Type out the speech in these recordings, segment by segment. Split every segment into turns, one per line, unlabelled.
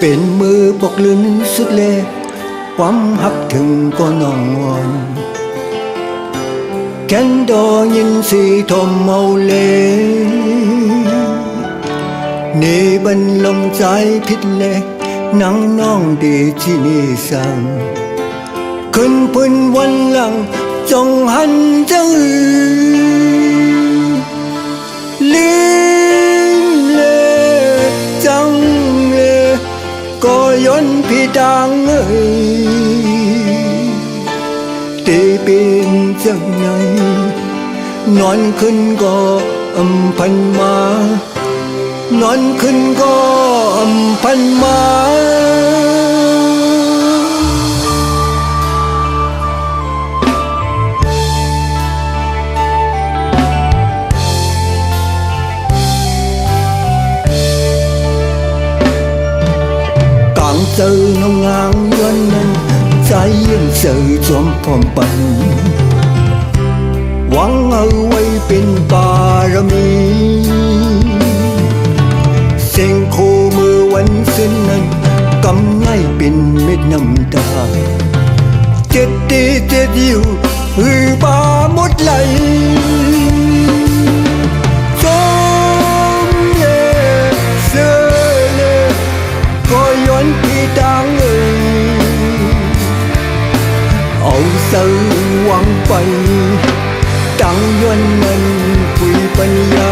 เป็นมือปกลื่นสุดเล็กความหักถึงก็นอนแค่นดอยินสีทมเมาเลนี่บันลมใจผิดเล็กนังน้องดีที่นี่สั่งขึ้นพื้นวันหลังจงหันจังลืมเลยจังเลยก็ย้อนพี่ดังตีเป็นจังไงนอนขึ้นก็พันมานอนขึ้นก็พันมาเจอน้องงามย้อนนั้นใจยังเสื่อจอมพร้อมปันหวังเอาไว้เป็นบารมีเสียงโคมือวันสิ้นนั้นกำไงเป็นเม็ดน้ำตาเจ็ดตีเจ็ดอยู่หือบาหมดไหลจมเล่เสือเล่ก็ย้อนพี่ดังเอาเสือหวังไปดังย้อนนั้นปุยปัญญา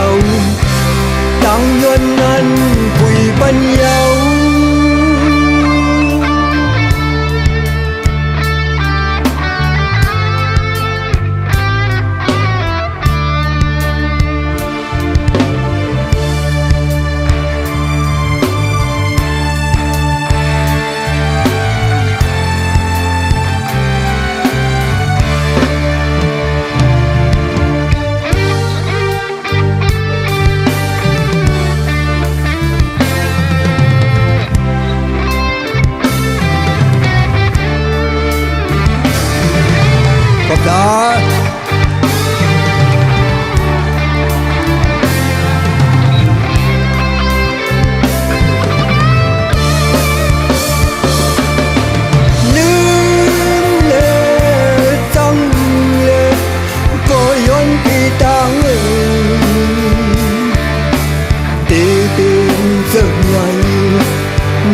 ดังย้อนนั้นปุยปัญญา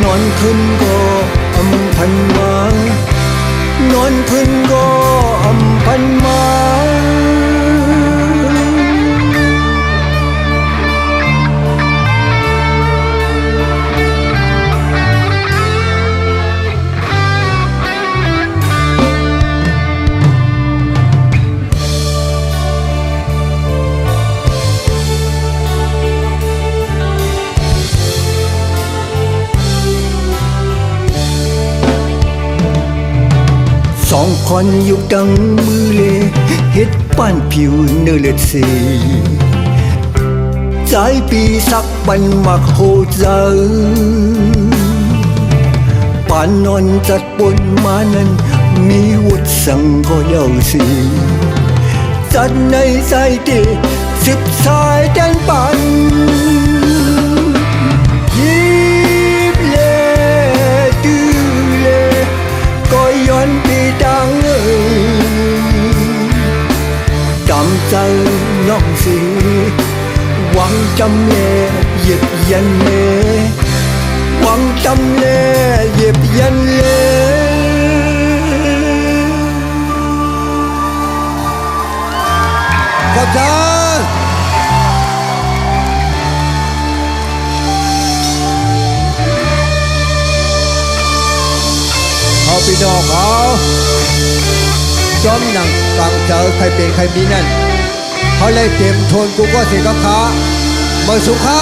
นอนขึ้นก็พันมานอนขึ้นก็พันมาสองคนอยู่ดังมือเลเฮ็ดป้านผิวเนื้อเลือดสีใจปีสักบันมักโหเจอป่านนอนจัดปนมานั้นมีวุฒิสังก็เย้าสีจัดในใจดีสิบสายแดนปันยิบเลตื้อเลก็ย้อนปีดังจำใจน้องสีหวังจำเล่เหยียบยันเล่หวังจำเล่เหยียบยันเล่ขอบใจเอาพี่น้องเขาจอมหนังกลางเจอใครเป็นใครมีนั่นเขาเลยเตรียมทนกูก็เสียกับขาเมื่อสุขา